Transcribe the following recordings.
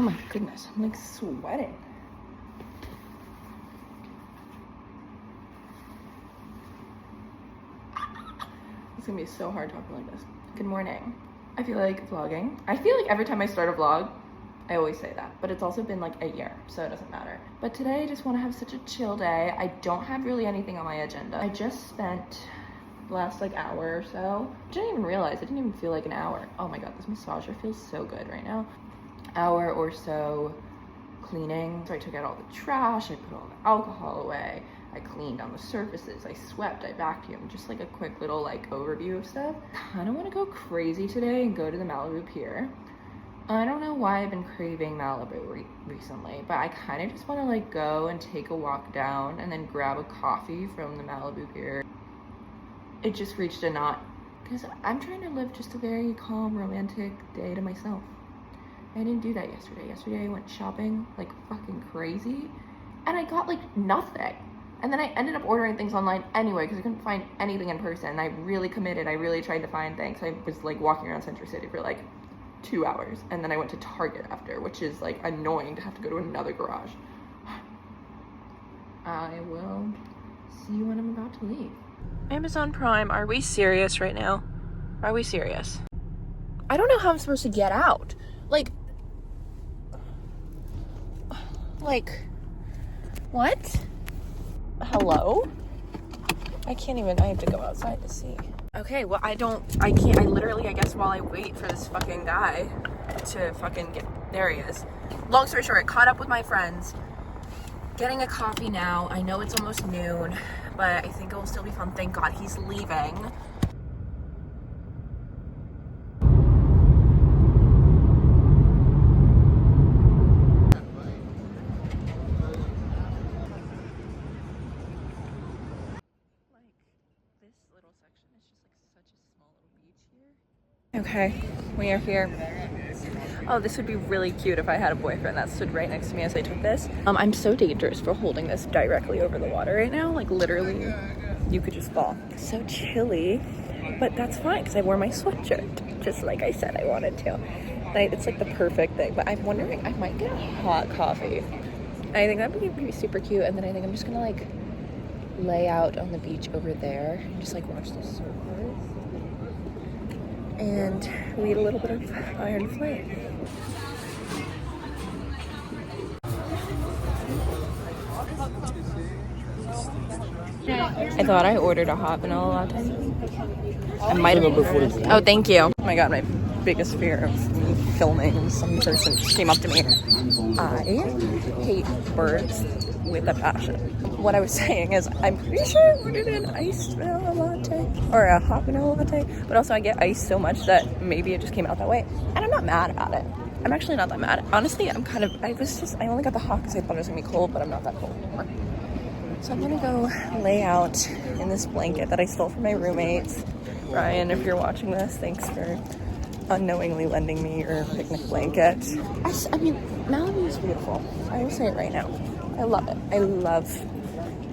Oh my goodness, I'm like sweating. It's gonna be so hard talking like this. Good morning. I feel like vlogging. I feel like every time I start a vlog, I always say that, but it's also been like a year, so it doesn't matter. But today I just want to have such a chill day. I don't have really anything on my agenda. I just spent the last like hour or so. I didn't even realize, it didn't even feel like an hour. Oh my god, this massager feels so good right now. Hour or so cleaning. So I took out all the trash, I put all the alcohol away, I cleaned on the surfaces, I swept, I vacuumed, just like a quick little like overview of stuff. I don't want to go crazy today and go to the Malibu Pier. I don't know why I've been craving Malibu recently, but I kind of just want to like go and take a walk down and then grab a coffee from the Malibu Pier. It just reached a knot because I'm trying to live just a very calm, romantic day to myself. I didn't do that yesterday. Yesterday I went shopping like fucking crazy and I got like nothing. And then I ended up ordering things online anyway because I couldn't find anything in person. I really committed. I really tried to find things. I was like walking around Century City for like 2 hours. And then I went to Target after, which is like annoying to have to go to another garage. I will see you when I'm about to leave. Amazon Prime, are we serious right now? Are we serious? I don't know how I'm supposed to get out. Like, what? Hello? I can't even, I have to go outside to see. Okay, well, I literally, I guess while I wait for this fucking guy to fucking get, there he is. Long story short, caught up with my friends, getting a coffee now. I know it's almost noon, but I think it will still be fun. Thank God he's leaving. Okay, we are here. Oh, this would be really cute if I had a boyfriend that stood right next to me as I took this. I'm so dangerous for holding this directly over the water right now. Like literally, you could just fall. So chilly, but that's fine because I wore my sweatshirt, just like I said I wanted to. It's like the perfect thing, but I'm wondering, I might get a hot coffee. I think that would be super cute, and then I think I'm just gonna like lay out on the beach over there and just like watch the surfers and read a little bit of Iron Flame. I thought I ordered a hot vanilla latte. I might have. Oh, thank you. Oh my god, my biggest fear of me filming, some person came up to me. I hate birds with a passion. What I was saying is, I'm pretty sure I ordered an iced vanilla latte or a hot vanilla latte, but also I get ice so much that maybe it just came out that way. And I'm not mad about it. I'm actually not that mad. Honestly, I only got the hot because I thought it was gonna be cold, but I'm not that cold anymore. So I'm gonna go lay out in this blanket that I stole from my roommates. Ryan, if you're watching this, thanks for unknowingly lending me your picnic blanket. I mean, Malibu is beautiful. I will say it right now. I love it. I love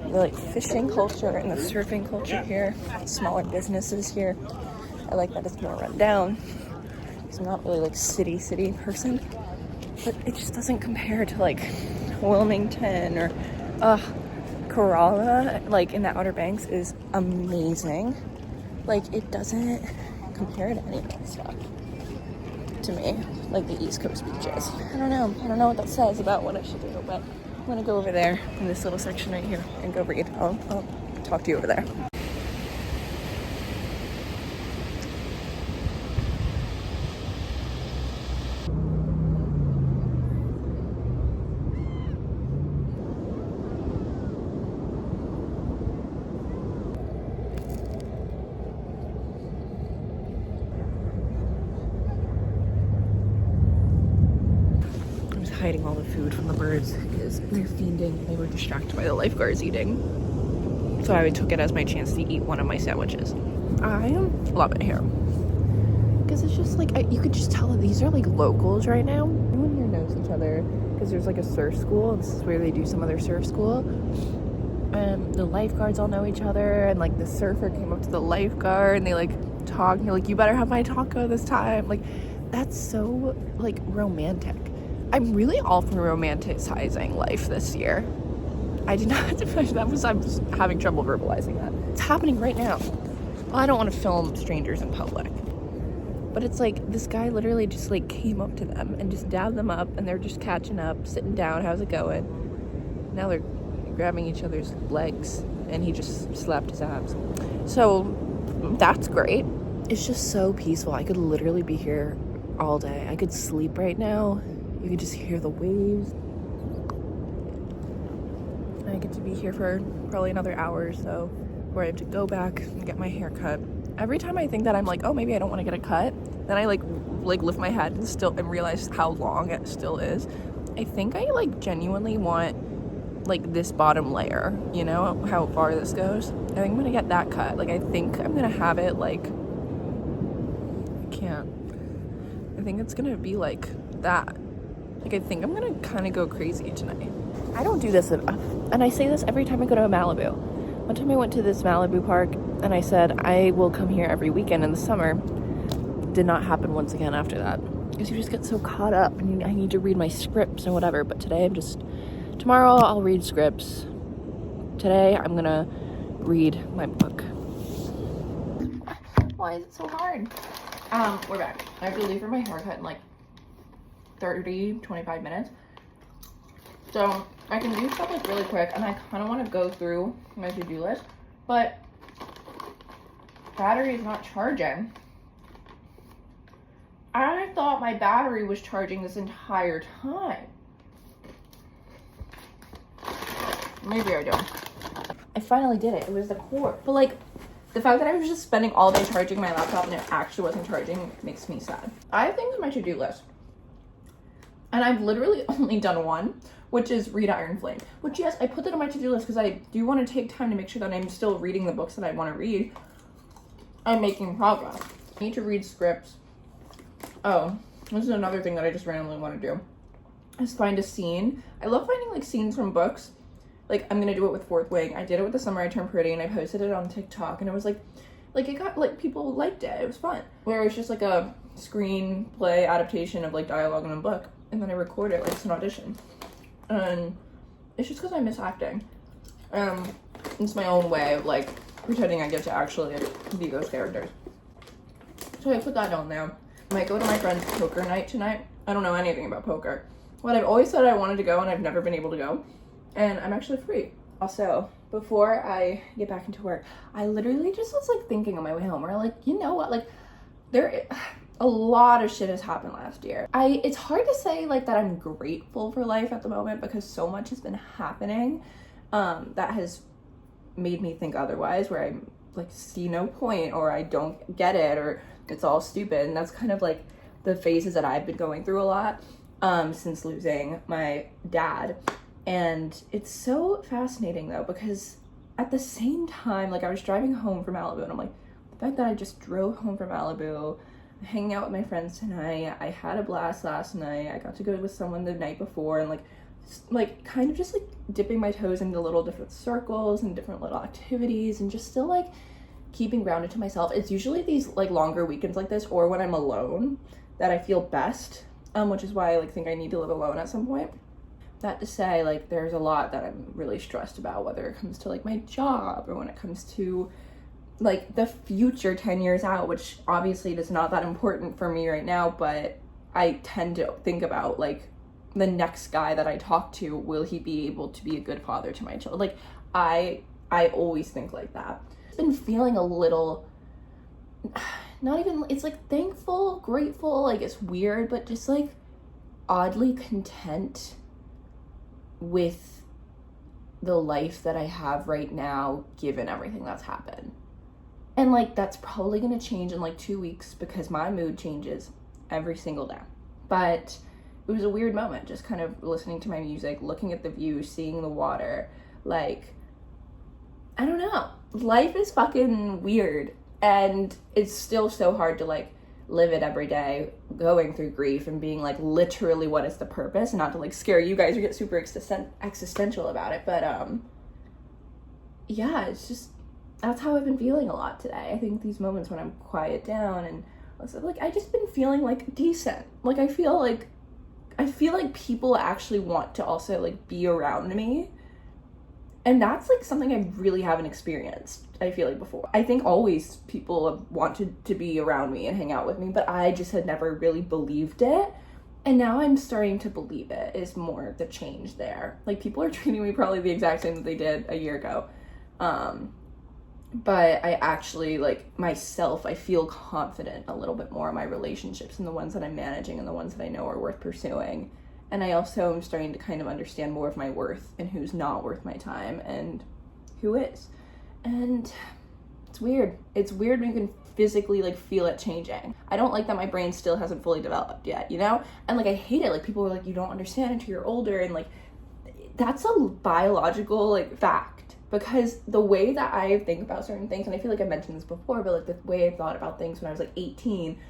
the like fishing culture and the surfing culture here. Smaller businesses here. I like that it's more run down. I'm not really like city person, but it just doesn't compare to like Wilmington or Corolla, like in the Outer Banks is amazing. Like it doesn't compare to any of that stuff to me, like the East Coast beaches. I don't know what that says about what I should do, but I'm gonna go over there in this little section right here and go read. I'll talk to you over there. Hiding all the food from the birds because they're fiending. They were distracted by the lifeguards eating. So I took it as my chance to eat one of my sandwiches. I love it here. Because it's just like, you could just tell that these are like locals right now. Everyone here knows each other because there's like a surf school. This is where they do some of their surf school. And the lifeguards all know each other. And like the surfer came up to the lifeguard and they like talk. And you're like, you better have my taco this time. Like, that's so like romantic. I'm really all for romanticizing life this year. I did not, I was having trouble verbalizing that. It's happening right now. Well, I don't want to film strangers in public. But it's like, this guy literally just like came up to them and just dabbed them up, and they're just catching up, sitting down, how's it going? Now they're grabbing each other's legs, and he just slapped his abs. So that's great. It's just so peaceful. I could literally be here all day. I could sleep right now. You could just hear the waves. I get to be here for probably another hour or so before I have to go back and get my hair cut. Every time I think that I'm like, oh, maybe I don't want to get a cut, then I like lift my head and realize how long it still is. I think I like genuinely want like this bottom layer, you know, how far this goes. I think I'm gonna get that cut. Like, I think I'm gonna have it like, I think it's gonna be like that. Like, I think I'm gonna kind of go crazy tonight. I don't do this enough, and I say this every time I go to Malibu. One time I went to this Malibu park, and I said I will come here every weekend in the summer. Did not happen once again after that, because you just get so caught up, and I need to read my scripts and whatever. But today tomorrow I'll read scripts. Today I'm gonna read my book. Why is it so hard? We're back. I have to leave for my haircut in like 25 minutes. So I can do stuff like really quick, and I kind of want to go through my to-do list, but battery is not charging. I thought my battery was charging this entire time. Maybe I don't. I finally did it. It was the cord. But like, the fact that I was just spending all day charging my laptop and it actually wasn't charging makes me sad. I have things on my to-do list, and I've literally only done one, which is read Iron Flame. Which, yes, I put that on my to-do list because I do want to take time to make sure that I'm still reading the books that I want to read. I'm making progress. I need to read scripts. Oh, this is another thing that I just randomly want to do, is find a scene. I love finding like scenes from books. Like, I'm gonna do it with Fourth Wing. I did it with The Summer I Turned Pretty, and I posted it on TikTok, and it was like it got, like, people liked it. It was fun. Where it's just like a screenplay adaptation of like dialogue in a book, and then I record it like it's an audition. And it's just because I miss acting. It's my own way of like pretending I get to actually like, be those characters. So I put that on there. I might go to my friend's poker night tonight. I don't know anything about poker. What I've always said I wanted to go, and I've never been able to go. And I'm actually free. Also, before I get back into work, I literally just was like thinking on my way home, where like, you know what, like a lot of shit has happened last year. It's hard to say like that I'm grateful for life at the moment, because so much has been happening that has made me think otherwise, where I like see no point, or I don't get it, or it's all stupid. And that's kind of like the phases that I've been going through a lot since losing my dad. And it's so fascinating though, because at the same time, like I was driving home from Malibu, and I'm like, the fact that I just drove home from Malibu, hanging out with my friends tonight, I had a blast last night, I got to go with someone the night before, and like kind of just like dipping my toes into little different circles and different little activities, and just still like keeping grounded to myself. It's usually these like longer weekends like this, or when I'm alone, that I feel best, which is why I like think I need to live alone at some point. That to say, like, there's a lot that I'm really stressed about, whether it comes to like my job, or when it comes to like the future 10 years out, which obviously is not that important for me right now, but I tend to think about like the next guy that I talk to, will he be able to be a good father to my children? Like, I always think like that. I've been feeling a little, not even, it's like thankful, grateful, like it's weird, but just like oddly content with the life that I have right now, given everything that's happened. And like, that's probably gonna change in like 2 weeks, because my mood changes every single day. But it was a weird moment, just kind of listening to my music, looking at the view, seeing the water. Like, I don't know, life is fucking weird, and it's still so hard to like live it every day, going through grief and being like, literally, what is the purpose? And not to like scare you guys or get super existential about it, but yeah, it's just, that's how I've been feeling a lot today. I think these moments when I'm quiet down and like, I just been feeling like decent. Like, I feel like I feel like people actually want to also like be around me. And that's like something I really haven't experienced, I feel like, before. I think always people have wanted to be around me and hang out with me, but I just had never really believed it. And now I'm starting to believe it is more the change there. Like, people are treating me probably the exact same that they did a year ago. But I actually, like, myself, I feel confident a little bit more in my relationships and the ones that I'm managing and the ones that I know are worth pursuing. And I also am starting to kind of understand more of my worth and who's not worth my time and who is. And it's weird. It's weird when you can physically like feel it changing. I don't like that my brain still hasn't fully developed yet, you know? And like, I hate it. Like, people are like, you don't understand until you're older. And like, that's a biological like fact, because the way that I think about certain things, and I feel like I mentioned this before, but like the way I thought about things when I was like 18,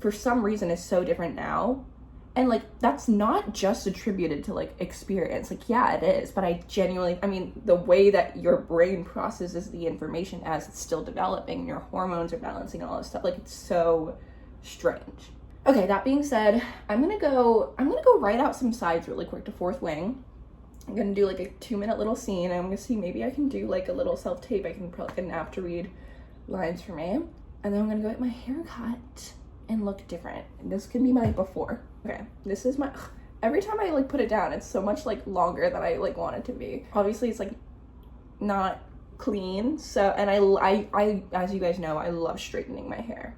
for some reason is so different now. And like, that's not just attributed to like experience. Like, yeah, it is, but I genuinely, I mean, the way that your brain processes the information as it's still developing and your hormones are balancing and all this stuff, like, it's so strange. Okay, that being said, I'm gonna go write out some sides really quick to Fourth Wing. I'm gonna do like a 2-minute little scene. I'm gonna see, maybe I can do like a little self-tape. I can probably get an app to read lines for me. And then I'm gonna go get my hair cut and look different. And this can be my before. Okay, this is my, every time I like put it down, it's so much like longer than I like want it to be. Obviously it's like not clean, so, and I as you guys know, I love straightening my hair.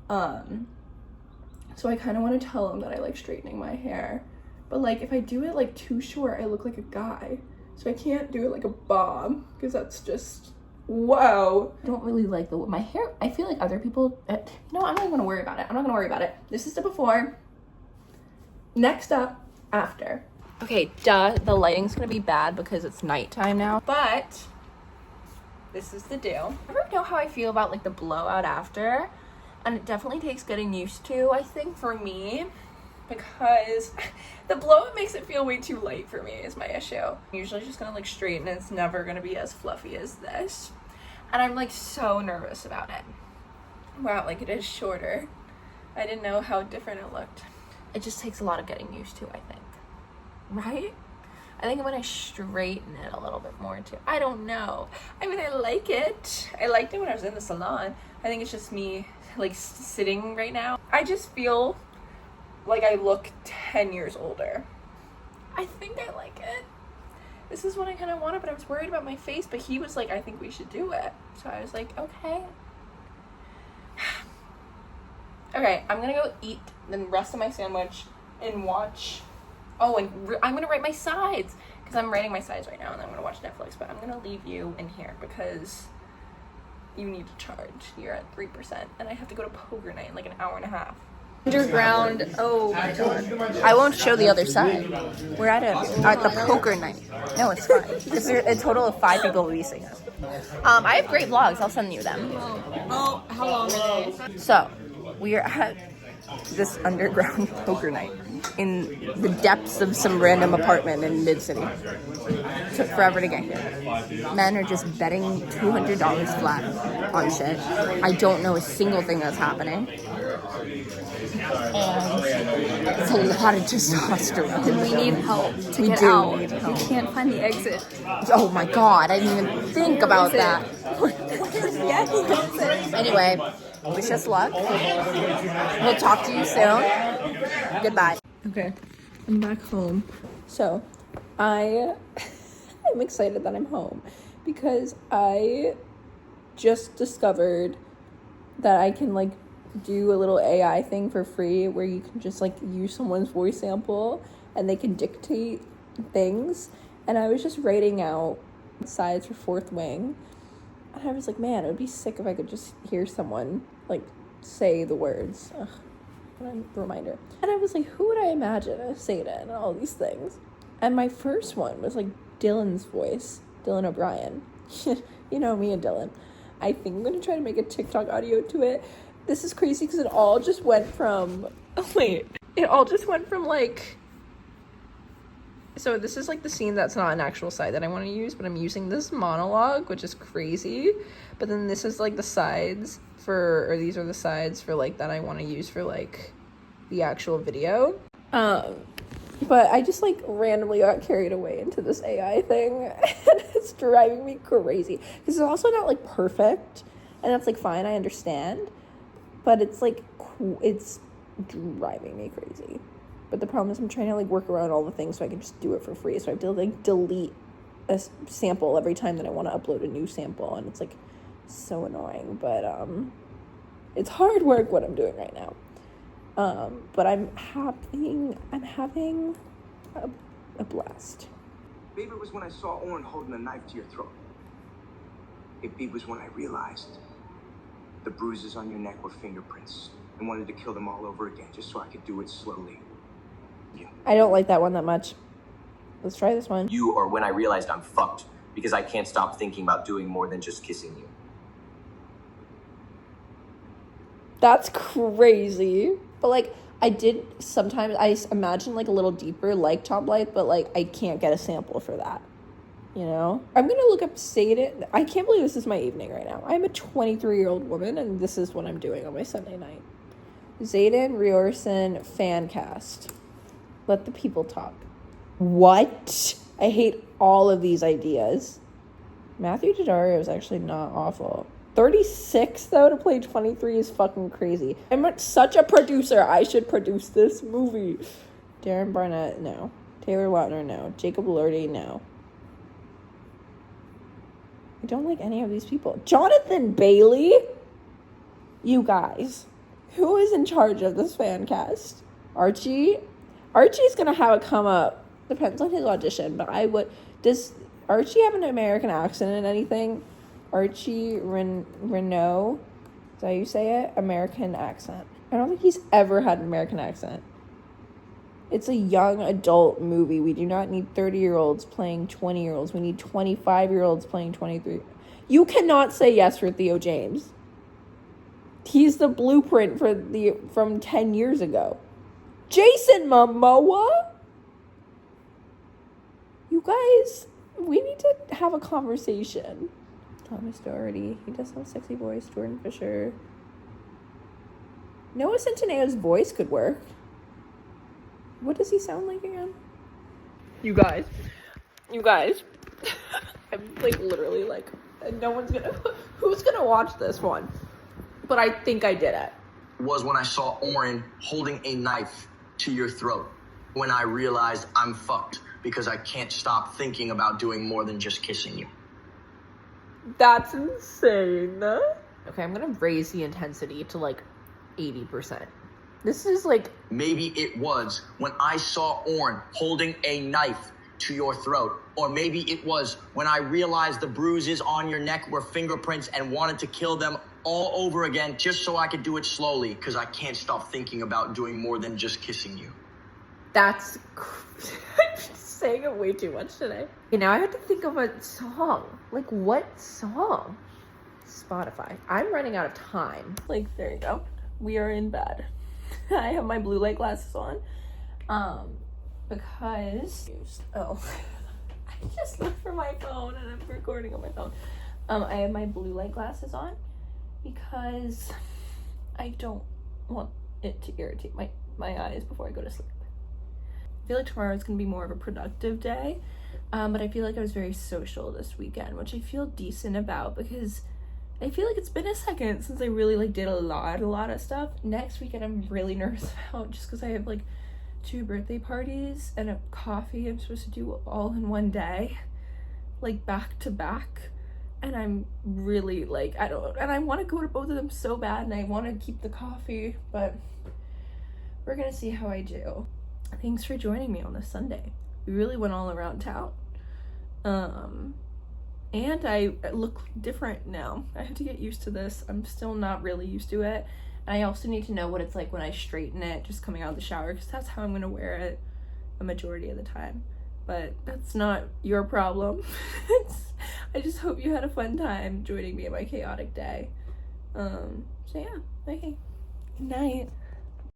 So I kind of want to tell them that I like straightening my hair, but like if I do it like too short, I look like a guy. So I can't do it like a bob, because that's just, whoa. I don't really like my hair. I feel like other people, no, I'm not even gonna worry about it. I'm not gonna worry about it. This is the before. Next up, after. Okay, duh, the lighting's gonna be bad because it's nighttime now, but this is the do. Ever know how I feel about like the blowout after? And it definitely takes getting used to, I think, for me, because the blowout makes it feel way too light for me is my issue. I'm usually just gonna like straighten and it's never gonna be as fluffy as this. And I'm like so nervous about it. Wow, like it is shorter. I didn't know how different it looked. It just takes a lot of getting used to, I think. Right? I think when I straighten it a little bit more too. I don't know. I mean, I like it. I liked it when I was in the salon. I think it's just me like sitting right now. I just feel like I look 10 years older. I think I like it. This is what I kind of wanted, but I was worried about my face, but he was like, I think we should do it. So I was like, okay. Okay, I'm gonna go eat the rest of my sandwich and watch. Oh, and I'm gonna write my sides, because I'm writing my sides right now, and then I'm gonna watch Netflix. But I'm gonna leave you in here because you need to charge. You're at 3%, and I have to go to poker night in like an hour and a half. Underground. Oh my god. I won't show the other side. We're at the poker night. No, it's fine. Because a total of 5 people will be seeing us. I have great vlogs. I'll send you them. Oh, how long are they? So, we are at this underground poker night in the depths of some random apartment in mid-city. Took forever to get here. Men are just betting $200 flat on shit. I don't know a single thing that's happening. And it's a lot of testosterone. And we need help to get out. We can't find the exit. Oh my god, I didn't even think about that. Anyway, wish us luck. We'll talk to you soon. Goodbye. Okay, I'm back home. So, I'm excited that I'm home because I just discovered that I can like do a little AI thing for free where you can just like use someone's voice sample and they can dictate things. And I was just writing out sides for Fourth Wing, and I was like, man, it would be sick if I could just hear someone like say the words. Ugh, what a reminder. And I was like, who would I imagine say it and all these things? And my first one was like Dylan's voice, Dylan O'Brien. You know me and Dylan. I think I'm gonna try to make a TikTok audio to it. This is crazy because it all just went from like, so this is like the scene that's not an actual side that I want to use, but I'm using this monologue, which is crazy. But then this is like the sides or these are the sides for like that I want to use for like the actual video. But I just like randomly got carried away into this AI thing and it's driving me crazy. Because it's also not like perfect and that's like fine, I understand. But it's like, it's driving me crazy. But the problem is I'm trying to like work around all the things so I can just do it for free. So I have to like delete a sample every time that I want to upload a new sample. And it's like so annoying. But it's hard work what I'm doing right now. But I'm having a blast. Maybe it was when I saw Oren holding a knife to your throat. Maybe it was when I realized the bruises on your neck were fingerprints and wanted to kill them all over again just so I could do it slowly. Yeah. I don't like that one that much. Let's try this one. You, or when I realized I'm fucked because I can't stop thinking about doing more than just kissing you. That's crazy. But like, I did sometimes, I imagine like a little deeper like Top Light, but like I can't get a sample for that. You know? I'm gonna look up Satan. I can't believe this is my evening right now. I'm a 23-year-old woman and this is what I'm doing on my Sunday night. Zayden Riorson fan cast. Let the people talk. What? I hate all of these ideas. Matthew Daddario is actually not awful. 36 though to play 23 is fucking crazy. I'm such a producer. I should produce this movie. Darren Barnett, no. Taylor Lautner, no. Jacob Elordi, no. I don't like any of these people. Jonathan Bailey? You guys. Who is in charge of this fan cast? Archie? Archie's gonna have a come up. Depends on his audition, but I would... Does Archie have an American accent in anything? Archie Renault, is that how you say it? American accent. I don't think he's ever had an American accent. It's a young adult movie. We do not need 30-year-olds playing 20-year-olds. We need 25-year-olds playing 23. You cannot say yes for Theo James. He's the blueprint from 10 years ago. Jason Momoa? You guys, we need to have a conversation. Thomas Doherty, he does have a sexy voice. Jordan Fisher. Noah Centineo's voice could work. What does he sound like again? You guys. I'm like literally like, who's gonna watch this one? But I think I did it. Was when I saw Oren holding a knife to your throat. When I realized I'm fucked because I can't stop thinking about doing more than just kissing you. That's insane. Okay, I'm gonna raise the intensity to like 80%. This is like... Maybe it was when I saw Oren holding a knife to your throat. Or maybe it was when I realized the bruises on your neck were fingerprints and wanted to kill them all over again just so I could do it slowly because I can't stop thinking about doing more than just kissing you. That's... I'm saying it way too much today. Okay, now I have to think of a song. Like, what song? Spotify. I'm running out of time. Like, there you go. We are in bed. I have my blue light glasses on. Because... Oh. I just looked for my phone and I'm recording on my phone. I have my blue light glasses on because I don't want it to irritate my eyes before I go to sleep. I feel like tomorrow is going to be more of a productive day, but I feel like I was very social this weekend, which I feel decent about because I feel like it's been a second since I really like did a lot of stuff. Next weekend I'm really nervous about just because I have like 2 birthday parties and a coffee I'm supposed to do all in one day, like back to back, and I'm really like, and I want to go to both of them so bad and I want to keep the coffee, but we're gonna see how I do. Thanks for joining me on this Sunday. We really went all around town. And I look different now. I have to get used to this. I'm still not really used to it. And I also need to know what it's like when I straighten it just coming out of the shower, because that's how I'm going to wear it a majority of the time. But that's not your problem. I just hope you had a fun time joining me in my chaotic day. So yeah, okay. Good night.